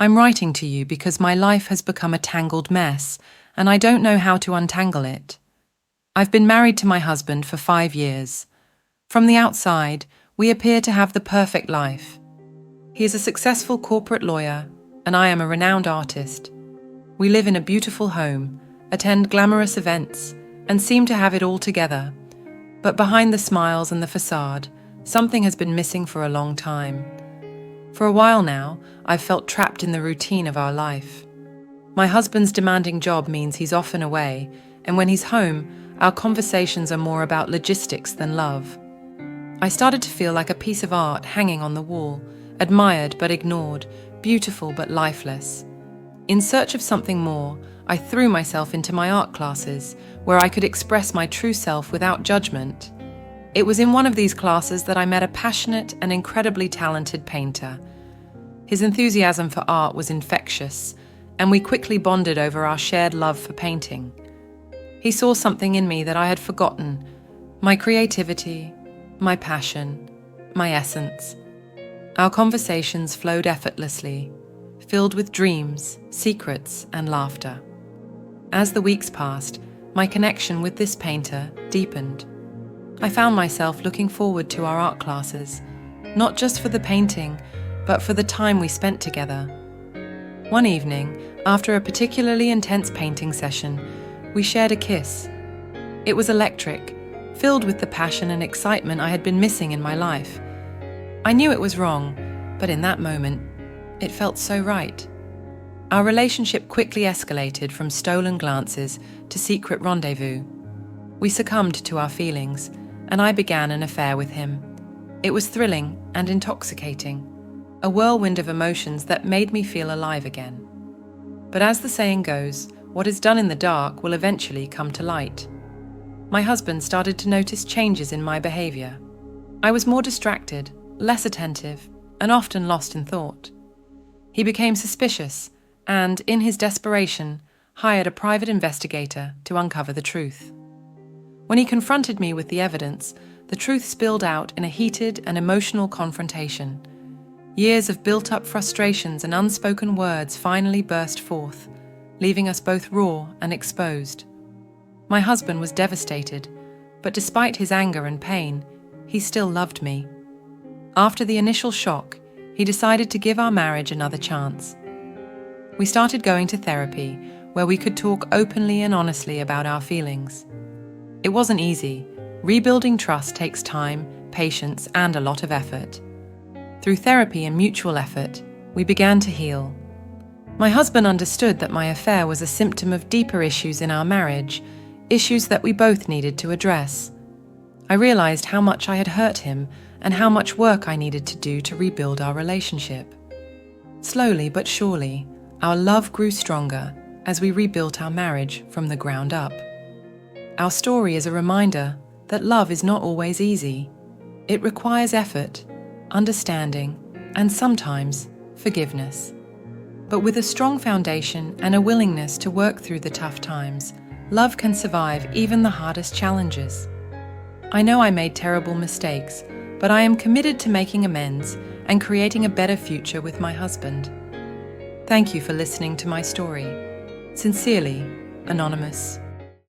I'm writing to you because my life has become a tangled mess, and I don't know how to untangle it. I've been married to my husband for 5 years. From the outside, we appear to have the perfect life. He is a successful corporate lawyer, and I am a renowned artist. We live in a beautiful home, attend glamorous events, and seem to have it all together. But behind the smiles and the facade, something has been missing for a long time. For a while now, I've felt trapped in the routine of our life. My husband's demanding job means he's often away, and when he's home, our conversations are more about logistics than love. I started to feel like a piece of art hanging on the wall, admired but ignored, beautiful but lifeless. In search of something more, I threw myself into my art classes, where I could express my true self without judgment. It was in one of these classes that I met a passionate and incredibly talented painter. His enthusiasm for art was infectious, and we quickly bonded over our shared love for painting. He saw something in me that I had forgotten, my creativity, my passion, my essence. Our conversations flowed effortlessly, filled with dreams, secrets, and laughter. As the weeks passed, my connection with this painter deepened. I found myself looking forward to our art classes, not just for the painting, but for the time we spent together. One evening, after a particularly intense painting session, we shared a kiss. It was electric, filled with the passion and excitement I had been missing in my life. I knew it was wrong, but in that moment, it felt so right. Our relationship quickly escalated from stolen glances to secret rendezvous. We succumbed to our feelings, and I began an affair with him. It was thrilling and intoxicating, a whirlwind of emotions that made me feel alive again. But as the saying goes, what is done in the dark will eventually come to light. My husband started to notice changes in my behavior. I was more distracted, less attentive, and often lost in thought. He became suspicious and, in his desperation, hired a private investigator to uncover the truth. When he confronted me with the evidence, the truth spilled out in a heated and emotional confrontation. Years of built-up frustrations and unspoken words finally burst forth, leaving us both raw and exposed. My husband was devastated, but despite his anger and pain, he still loved me. After the initial shock, he decided to give our marriage another chance. We started going to therapy, where we could talk openly and honestly about our feelings. It wasn't easy. Rebuilding trust takes time, patience, and a lot of effort. Through therapy and mutual effort, we began to heal. My husband understood that my affair was a symptom of deeper issues in our marriage, issues that we both needed to address. I realized how much I had hurt him and how much work I needed to do to rebuild our relationship. Slowly but surely, our love grew stronger as we rebuilt our marriage from the ground up. Our story is a reminder that love is not always easy. It requires effort, understanding, and sometimes forgiveness. But with a strong foundation and a willingness to work through the tough times, love can survive even the hardest challenges. I know I made terrible mistakes, but I am committed to making amends and creating a better future with my husband. Thank you for listening to my story. Sincerely, Anonymous.